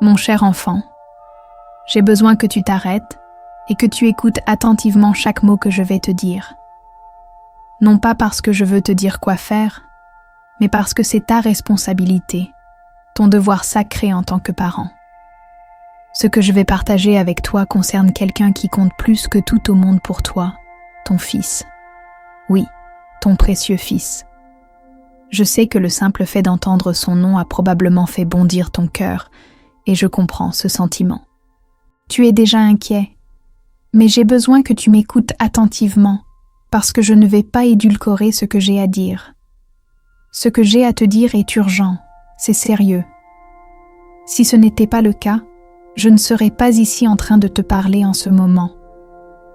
Mon cher enfant, j'ai besoin que tu t'arrêtes et que tu écoutes attentivement chaque mot que je vais te dire. Non pas parce que je veux te dire quoi faire, mais parce que c'est ta responsabilité, ton devoir sacré en tant que parent. Ce que je vais partager avec toi concerne quelqu'un qui compte plus que tout au monde pour toi, ton fils. Oui, ton précieux fils. Je sais que le simple fait d'entendre son nom a probablement fait bondir ton cœur, et je comprends ce sentiment. Tu es déjà inquiet, mais j'ai besoin que tu m'écoutes attentivement, parce que je ne vais pas édulcorer ce que j'ai à dire. Ce que j'ai à te dire est urgent, c'est sérieux. Si ce n'était pas le cas, je ne serais pas ici en train de te parler en ce moment.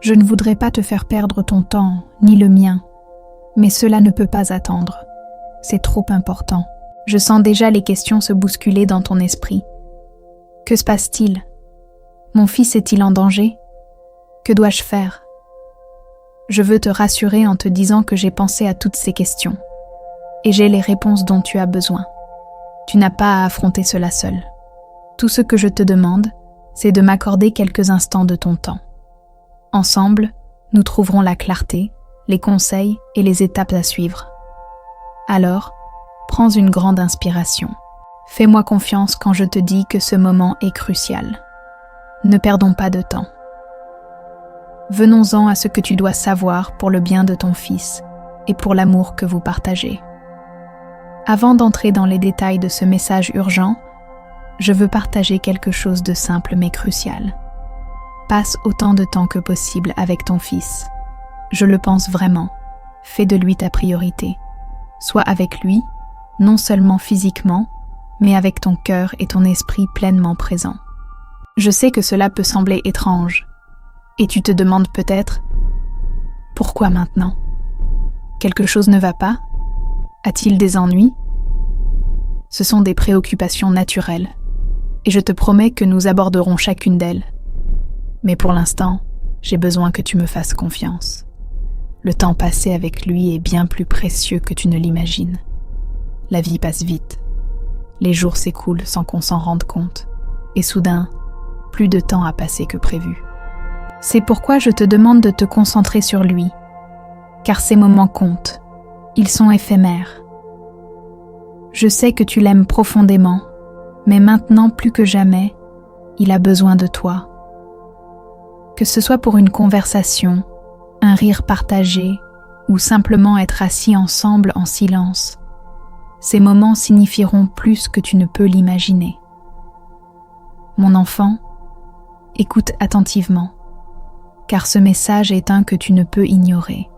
Je ne voudrais pas te faire perdre ton temps, ni le mien, mais cela ne peut pas attendre. C'est trop important. Je sens déjà les questions se bousculer dans ton esprit. Que se passe-t-il? Mon fils est-il en danger? Que dois-je faire? Je veux te rassurer en te disant que j'ai pensé à toutes ces questions. Et j'ai les réponses dont tu as besoin. Tu n'as pas à affronter cela seul. Tout ce que je te demande, c'est de m'accorder quelques instants de ton temps. Ensemble, nous trouverons la clarté, les conseils et les étapes à suivre. Alors, prends une grande inspiration. Fais-moi confiance quand je te dis que ce moment est crucial. Ne perdons pas de temps. Venons-en à ce que tu dois savoir pour le bien de ton fils et pour l'amour que vous partagez. Avant d'entrer dans les détails de ce message urgent, je veux partager quelque chose de simple mais crucial. Passe autant de temps que possible avec ton fils. Je le pense vraiment. Fais de lui ta priorité. Sois avec lui, non seulement physiquement, mais avec ton cœur et ton esprit pleinement présents. Je sais que cela peut sembler étrange, et tu te demandes peut-être « Pourquoi maintenant? Quelque chose ne va pas? A-t-il des ennuis ?» Ce sont des préoccupations naturelles, et je te promets que nous aborderons chacune d'elles. Mais pour l'instant, j'ai besoin que tu me fasses confiance. Le temps passé avec lui est bien plus précieux que tu ne l'imagines. La vie passe vite. Les jours s'écoulent sans qu'on s'en rende compte. Et soudain, plus de temps a passé que prévu. C'est pourquoi je te demande de te concentrer sur lui. Car ces moments comptent. Ils sont éphémères. Je sais que tu l'aimes profondément, mais maintenant plus que jamais, il a besoin de toi. Que ce soit pour une conversation, un rire partagé ou simplement être assis ensemble en silence, ces moments signifieront plus que tu ne peux l'imaginer. Mon enfant, écoute attentivement, car ce message est un que tu ne peux ignorer.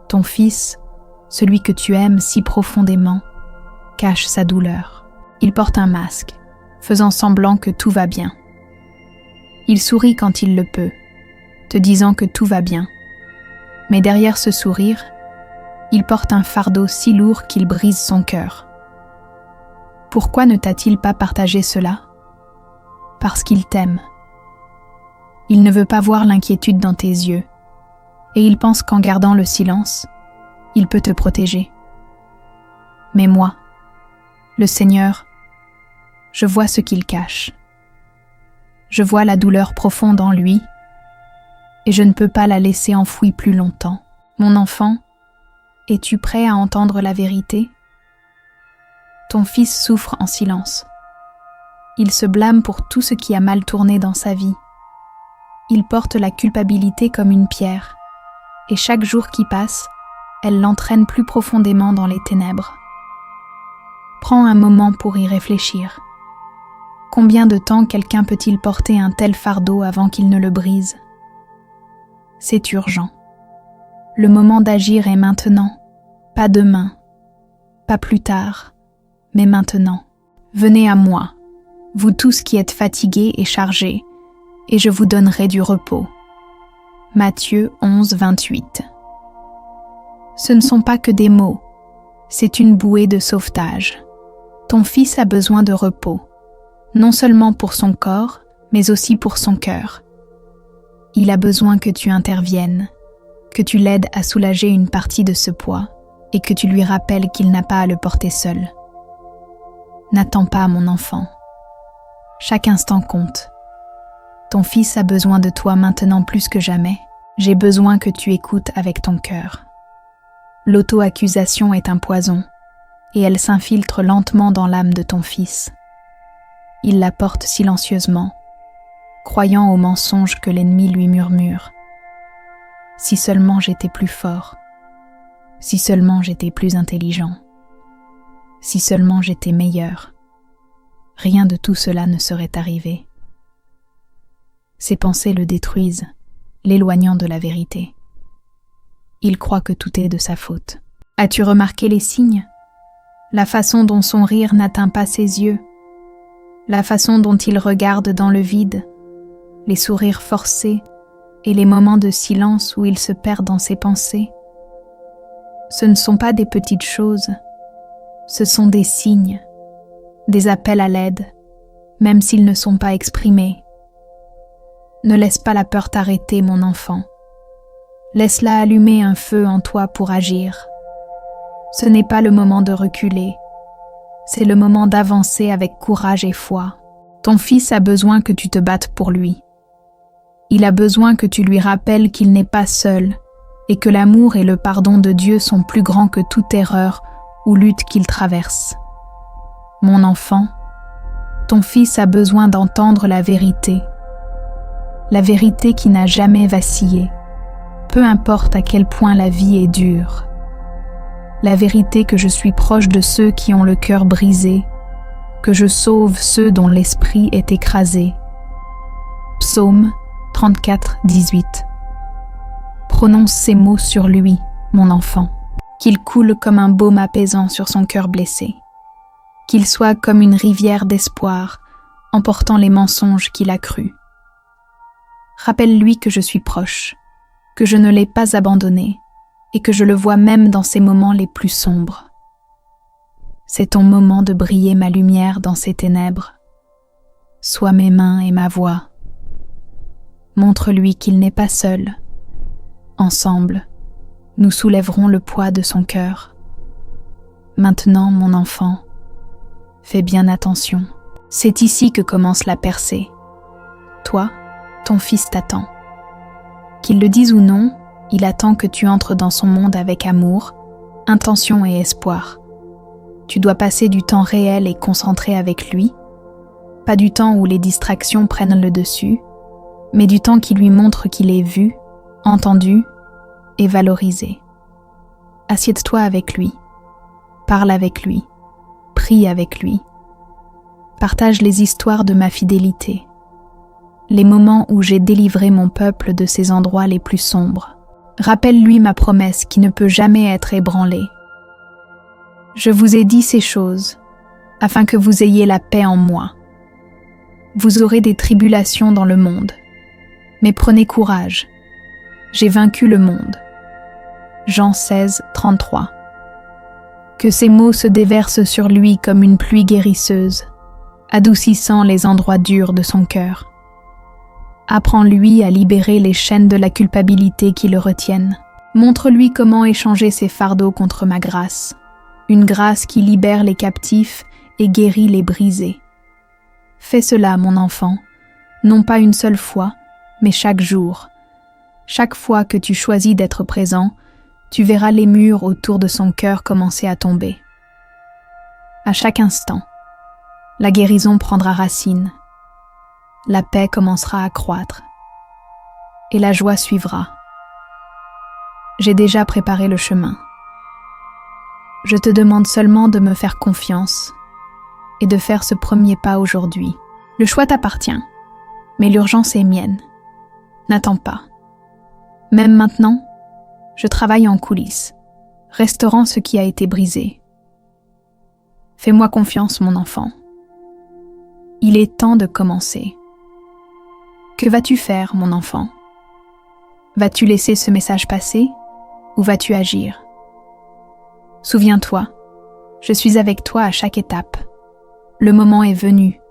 Ton fils, celui que tu aimes si profondément, cache sa douleur. Il porte un masque, faisant semblant que tout va bien. Il sourit quand il le peut, te disant que tout va bien. Mais derrière ce sourire, il porte un fardeau si lourd qu'il brise son cœur. Pourquoi ne t'a-t-il pas partagé cela? Parce qu'il t'aime. Il ne veut pas voir l'inquiétude dans tes yeux, et il pense qu'en gardant le silence, il peut te protéger. Mais moi, le Seigneur, je vois ce qu'il cache. Je vois la douleur profonde en lui, et je ne peux pas la laisser enfouie plus longtemps. Mon enfant, es-tu prêt à entendre la vérité? Ton fils souffre en silence. Il se blâme pour tout ce qui a mal tourné dans sa vie. Il porte la culpabilité comme une pierre, et chaque jour qui passe, elle l'entraîne plus profondément dans les ténèbres. Prends un moment pour y réfléchir. Combien de temps quelqu'un peut-il porter un tel fardeau avant qu'il ne le brise? C'est urgent. Le moment d'agir est maintenant, pas demain, pas plus tard, mais maintenant. Venez à moi, vous tous qui êtes fatigués et chargés, et je vous donnerai du repos. Matthieu 11, 28. Ce ne sont pas que des mots, c'est une bouée de sauvetage. Ton fils a besoin de repos, non seulement pour son corps, mais aussi pour son cœur. Il a besoin que tu interviennes, que tu l'aides à soulager une partie de ce poids et que tu lui rappelles qu'il n'a pas à le porter seul. N'attends pas, mon enfant. Chaque instant compte. Ton fils a besoin de toi maintenant plus que jamais. J'ai besoin que tu écoutes avec ton cœur. L'auto-accusation est un poison, et elle s'infiltre lentement dans l'âme de ton fils. Il la porte silencieusement, croyant aux mensonges que l'ennemi lui murmure. Si seulement j'étais plus fort, si seulement j'étais plus intelligent, si seulement j'étais meilleur, rien de tout cela ne serait arrivé. Ces pensées le détruisent, l'éloignant de la vérité. Il croit que tout est de sa faute. As-tu remarqué les signes? La façon dont son rire n'atteint pas ses yeux, la façon dont il regarde dans le vide, les sourires forcés et les moments de silence où il se perd dans ses pensées. Ce ne sont pas des petites choses, ce sont des signes, des appels à l'aide, même s'ils ne sont pas exprimés. Ne laisse pas la peur t'arrêter, mon enfant. Laisse-la allumer un feu en toi pour agir. Ce n'est pas le moment de reculer, c'est le moment d'avancer avec courage et foi. Ton fils a besoin que tu te battes pour lui. Il a besoin que tu lui rappelles qu'il n'est pas seul et que l'amour et le pardon de Dieu sont plus grands que toute erreur ou lutte qu'il traverse. Mon enfant, ton fils a besoin d'entendre la vérité qui n'a jamais vacillé, peu importe à quel point la vie est dure. La vérité que je suis proche de ceux qui ont le cœur brisé, que je sauve ceux dont l'esprit est écrasé. Psaume 34, 18. Prononce ces mots sur lui, mon enfant, qu'il coule comme un baume apaisant sur son cœur blessé, qu'il soit comme une rivière d'espoir, emportant les mensonges qu'il a crus. Rappelle-lui que je suis proche, que je ne l'ai pas abandonné et que je le vois même dans ses moments les plus sombres. C'est ton moment de briller ma lumière dans ces ténèbres. Sois mes mains et ma voix. Montre-lui qu'il n'est pas seul. Ensemble, nous soulèverons le poids de son cœur. Maintenant, mon enfant, fais bien attention. C'est ici que commence la percée. Toi, ton fils t'attend. Qu'il le dise ou non, il attend que tu entres dans son monde avec amour, intention et espoir. Tu dois passer du temps réel et concentré avec lui, pas du temps où les distractions prennent le dessus, mais du temps qui lui montre qu'il est vu, entendu et valorisé. Assieds-toi avec lui, parle avec lui, prie avec lui. Partage les histoires de ma fidélité, les moments où j'ai délivré mon peuple de ses endroits les plus sombres. Rappelle-lui ma promesse qui ne peut jamais être ébranlée. Je vous ai dit ces choses, afin que vous ayez la paix en moi. Vous aurez des tribulations dans le monde, mais prenez courage, j'ai vaincu le monde. Jean 16, 33. Que ces mots se déversent sur lui comme une pluie guérisseuse, adoucissant les endroits durs de son cœur. Apprends-lui à libérer les chaînes de la culpabilité qui le retiennent. Montre-lui comment échanger ses fardeaux contre ma grâce, une grâce qui libère les captifs et guérit les brisés. Fais cela, mon enfant, non pas une seule fois, mais chaque jour. Chaque fois que tu choisis d'être présent, tu verras les murs autour de son cœur commencer à tomber. À chaque instant, la guérison prendra racine. La paix commencera à croître et la joie suivra. J'ai déjà préparé le chemin. Je te demande seulement de me faire confiance et de faire ce premier pas aujourd'hui. Le choix t'appartient, mais l'urgence est mienne. N'attends pas. Même maintenant, je travaille en coulisses, restaurant ce qui a été brisé. Fais-moi confiance, mon enfant. Il est temps de commencer. Que vas-tu faire, mon enfant? Vas-tu laisser ce message passer ou vas-tu agir? Souviens-toi, je suis avec toi à chaque étape. Le moment est venu.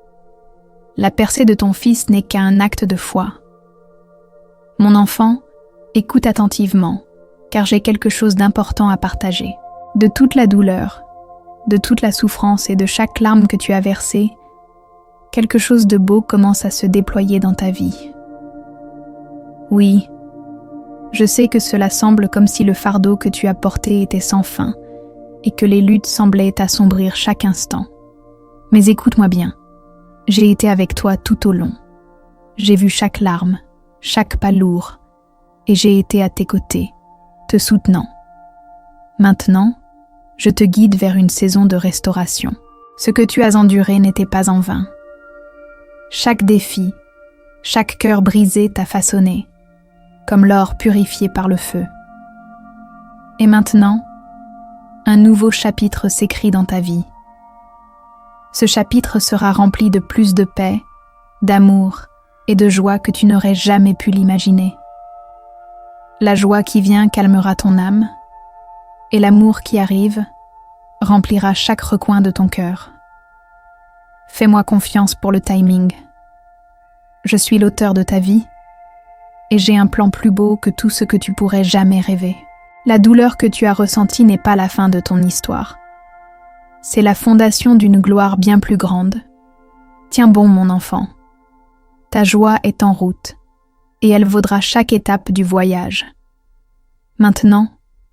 La percée de ton fils n'est qu'un acte de foi. Mon enfant, écoute attentivement, car j'ai quelque chose d'important à partager. De toute la douleur, de toute la souffrance et de chaque larme que tu as versée, quelque chose de beau commence à se déployer dans ta vie. Oui, je sais que cela semble comme si le fardeau que tu as porté était sans fin et que les luttes semblaient t'assombrir chaque instant. Mais écoute-moi bien, j'ai été avec toi tout au long. J'ai vu chaque larme, chaque pas lourd, et j'ai été à tes côtés, te soutenant. Maintenant, je te guide vers une saison de restauration. Ce que tu as enduré n'était pas en vain. Chaque défi, chaque cœur brisé t'a façonné, comme l'or purifié par le feu. Et maintenant, un nouveau chapitre s'écrit dans ta vie. Ce chapitre sera rempli de plus de paix, d'amour et de joie que tu n'aurais jamais pu l'imaginer. La joie qui vient calmera ton âme, et l'amour qui arrive remplira chaque recoin de ton cœur. Fais-moi confiance pour le timing. Je suis l'auteur de ta vie, et j'ai un plan plus beau que tout ce que tu pourrais jamais rêver. La douleur que tu as ressentie n'est pas la fin de ton histoire. C'est la fondation d'une gloire bien plus grande. Tiens bon, mon enfant. Ta joie est en route, et elle vaudra chaque étape du voyage. Maintenant,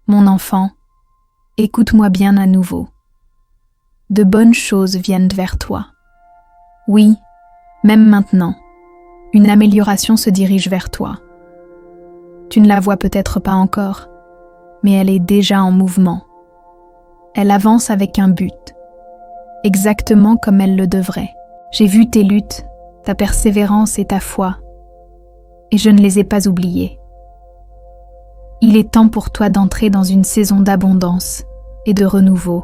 mon enfant, écoute-moi bien à nouveau. De bonnes choses viennent vers toi. Oui, même maintenant, une amélioration se dirige vers toi. Tu ne la vois peut-être pas encore, mais elle est déjà en mouvement. Elle avance avec un but, exactement comme elle le devrait. J'ai vu tes luttes, ta persévérance et ta foi, et je ne les ai pas oubliées. Il est temps pour toi d'entrer dans une saison d'abondance et de renouveau.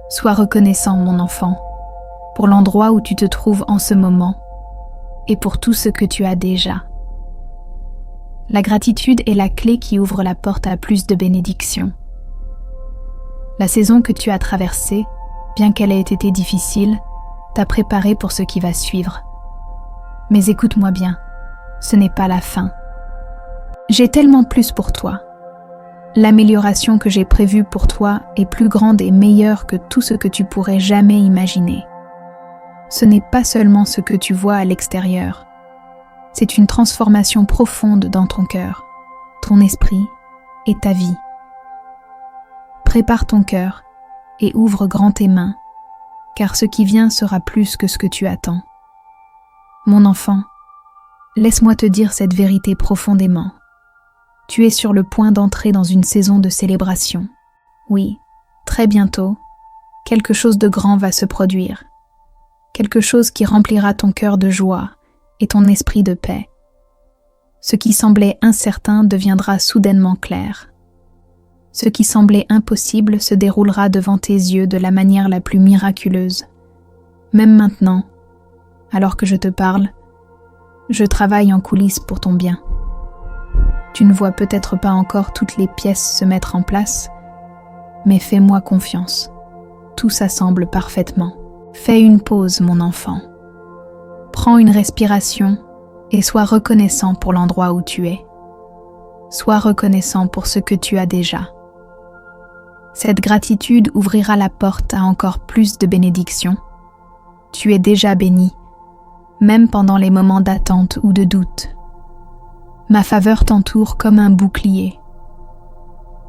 Sois reconnaissant, mon enfant, pour l'endroit où tu te trouves en ce moment et pour tout ce que tu as déjà. La gratitude est la clé qui ouvre la porte à plus de bénédictions. La saison que tu as traversée, bien qu'elle ait été difficile, t'a préparé pour ce qui va suivre. Mais écoute-moi bien, ce n'est pas la fin. J'ai tellement plus pour toi. L'amélioration que j'ai prévue pour toi est plus grande et meilleure que tout ce que tu pourrais jamais imaginer. Ce n'est pas seulement ce que tu vois à l'extérieur. C'est une transformation profonde dans ton cœur, ton esprit et ta vie. Prépare ton cœur et ouvre grand tes mains, car ce qui vient sera plus que ce que tu attends. Mon enfant, laisse-moi te dire cette vérité profondément. Tu es sur le point d'entrer dans une saison de célébration. Oui, très bientôt, quelque chose de grand va se produire. Quelque chose qui remplira ton cœur de joie et ton esprit de paix. Ce qui semblait incertain deviendra soudainement clair. Ce qui semblait impossible se déroulera devant tes yeux de la manière la plus miraculeuse. Même maintenant, alors que je te parle, je travaille en coulisses pour ton bien. Tu ne vois peut-être pas encore toutes les pièces se mettre en place, mais fais-moi confiance. Tout s'assemble parfaitement. Fais une pause, mon enfant. Prends une respiration et sois reconnaissant pour l'endroit où tu es. Sois reconnaissant pour ce que tu as déjà. Cette gratitude ouvrira la porte à encore plus de bénédictions. Tu es déjà béni, même pendant les moments d'attente ou de doute. Ma faveur t'entoure comme un bouclier.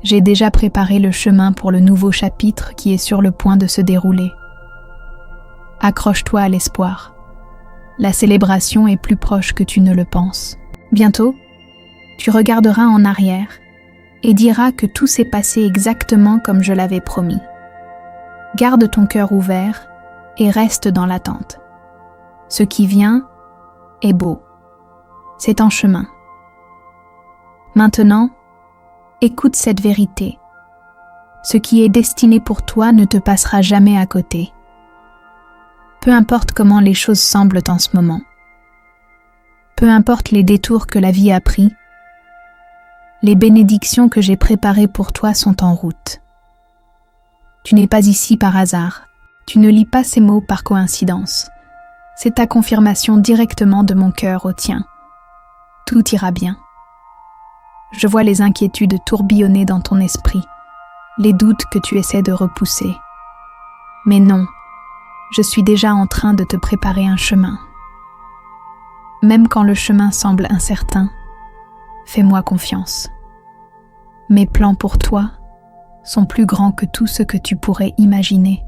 J'ai déjà préparé le chemin pour le nouveau chapitre qui est sur le point de se dérouler. Accroche-toi à l'espoir. La célébration est plus proche que tu ne le penses. Bientôt, tu regarderas en arrière et diras que tout s'est passé exactement comme je l'avais promis. Garde ton cœur ouvert et reste dans l'attente. Ce qui vient est beau. C'est en chemin. Maintenant, écoute cette vérité. Ce qui est destiné pour toi ne te passera jamais à côté. Peu importe comment les choses semblent en ce moment. Peu importe les détours que la vie a pris, les bénédictions que j'ai préparées pour toi sont en route. Tu n'es pas ici par hasard. Tu ne lis pas ces mots par coïncidence. C'est ta confirmation directement de mon cœur au tien. Tout ira bien. Je vois les inquiétudes tourbillonner dans ton esprit, les doutes que tu essaies de repousser. Mais non, Je suis déjà en train de te préparer un chemin. Même quand le chemin semble incertain, fais-moi confiance. Mes plans pour toi sont plus grands que tout ce que tu pourrais imaginer.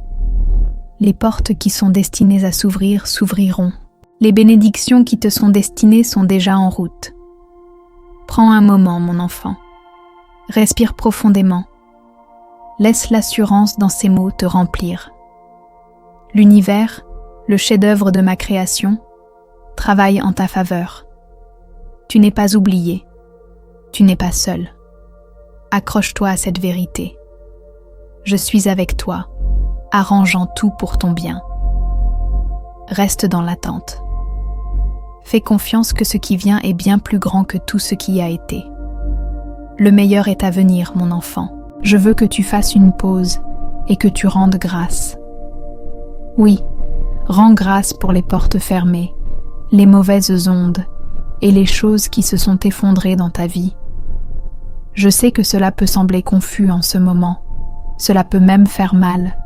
Les portes qui sont destinées à s'ouvrir s'ouvriront. Les bénédictions qui te sont destinées sont déjà en route. Prends un moment, mon enfant. Respire profondément. Laisse l'assurance dans ces mots te remplir. L'univers, le chef-d'œuvre de ma création, travaille en ta faveur. Tu n'es pas oublié. Tu n'es pas seul. Accroche-toi à cette vérité. Je suis avec toi, arrangeant tout pour ton bien. Reste dans l'attente. Fais confiance que ce qui vient est bien plus grand que tout ce qui a été. Le meilleur est à venir, mon enfant. Je veux que tu fasses une pause et que tu rendes grâce. Oui, rends grâce pour les portes fermées, les mauvaises ondes et les choses qui se sont effondrées dans ta vie. Je sais que cela peut sembler confus en ce moment, cela peut même faire mal.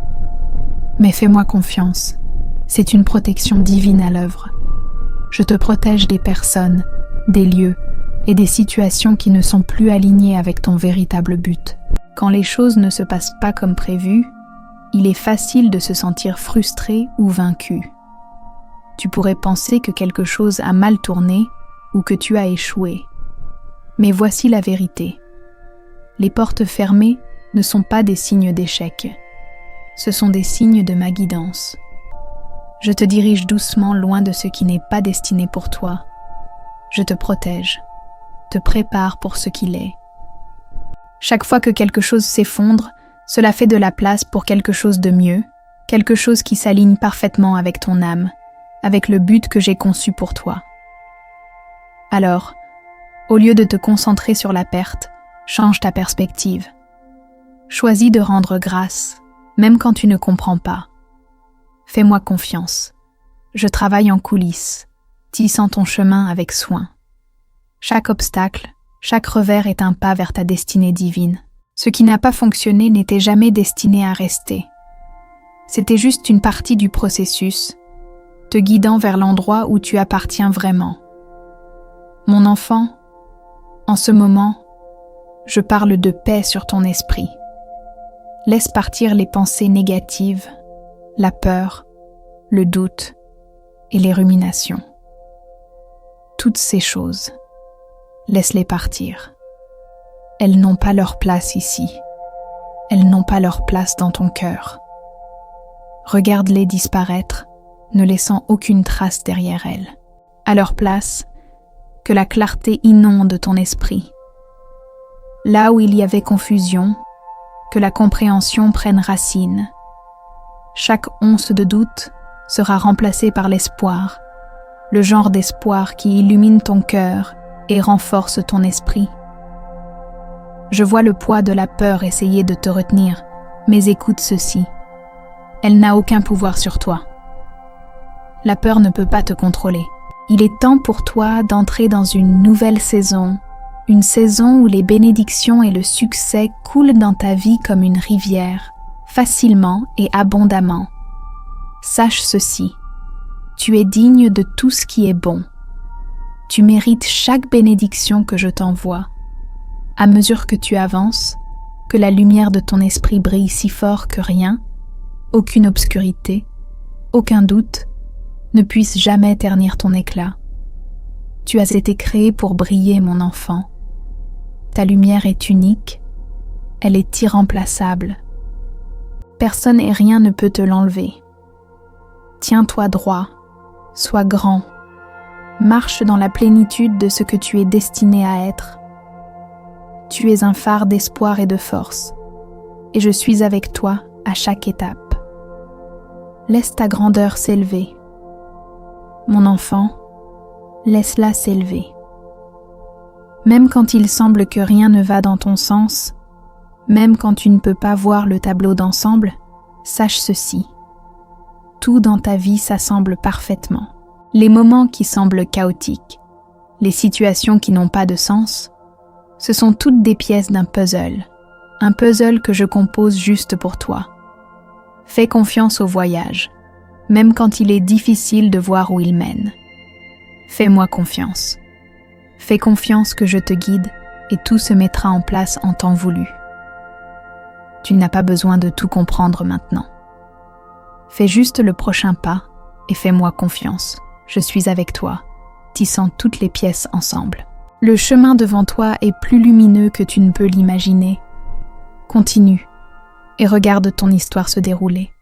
Mais fais-moi confiance, c'est une protection divine à l'œuvre. Je te protège des personnes, des lieux et des situations qui ne sont plus alignées avec ton véritable but. Quand les choses ne se passent pas comme prévu, il est facile de se sentir frustré ou vaincu. Tu pourrais penser que quelque chose a mal tourné ou que tu as échoué. Mais voici la vérité. Les portes fermées ne sont pas des signes d'échec. Ce sont des signes de ma guidance. Je te dirige doucement loin de ce qui n'est pas destiné pour toi. Je te protège, te prépare pour ce qu'il est. Chaque fois que quelque chose s'effondre, cela fait de la place pour quelque chose de mieux, quelque chose qui s'aligne parfaitement avec ton âme, avec le but que j'ai conçu pour toi. Alors, au lieu de te concentrer sur la perte, change ta perspective. Choisis de rendre grâce, même quand tu ne comprends pas. Fais-moi confiance. Je travaille en coulisses, tissant ton chemin avec soin. Chaque obstacle, chaque revers est un pas vers ta destinée divine. Ce qui n'a pas fonctionné n'était jamais destiné à rester. C'était juste une partie du processus, te guidant vers l'endroit où tu appartiens vraiment. Mon enfant, en ce moment, je parle de paix sur ton esprit. Laisse partir les pensées négatives, la peur, le doute et les ruminations. Toutes ces choses, laisse-les partir. Elles n'ont pas leur place ici. Elles n'ont pas leur place dans ton cœur. Regarde-les disparaître, ne laissant aucune trace derrière elles. À leur place, que la clarté inonde ton esprit. Là où il y avait confusion, que la compréhension prenne racine. Chaque once de doute sera remplacée par l'espoir, le genre d'espoir qui illumine ton cœur et renforce ton esprit. Je vois le poids de la peur essayer de te retenir, mais écoute ceci. Elle n'a aucun pouvoir sur toi. La peur ne peut pas te contrôler. Il est temps pour toi d'entrer dans une nouvelle saison, une saison où les bénédictions et le succès coulent dans ta vie comme une rivière, facilement et abondamment. Sache ceci, tu es digne de tout ce qui est bon. Tu mérites chaque bénédiction que je t'envoie. À mesure que tu avances, que la lumière de ton esprit brille si fort que rien, aucune obscurité, aucun doute, ne puisse jamais ternir ton éclat. Tu as été créé pour briller, mon enfant. Ta lumière est unique, elle est irremplaçable. Personne et rien ne peut te l'enlever. Tiens-toi droit, sois grand, marche dans la plénitude de ce que tu es destiné à être. Tu es un phare d'espoir et de force, et je suis avec toi à chaque étape. Laisse ta grandeur s'élever. Mon enfant, laisse-la s'élever. Même quand il semble que rien ne va dans ton sens, même quand tu ne peux pas voir le tableau d'ensemble, sache ceci. Tout dans ta vie s'assemble parfaitement. Les moments qui semblent chaotiques, les situations qui n'ont pas de sens, ce sont toutes des pièces d'un puzzle que je compose juste pour toi. Fais confiance au voyage. même quand il est difficile de voir où il mène. Fais-moi confiance. Fais confiance que je te guide et tout se mettra en place en temps voulu. Tu n'as pas besoin de tout comprendre maintenant. Fais juste le prochain pas et fais-moi confiance. Je suis avec toi, tissant toutes les pièces ensemble. Le chemin devant toi est plus lumineux que tu ne peux l'imaginer. Continue et regarde ton histoire se dérouler.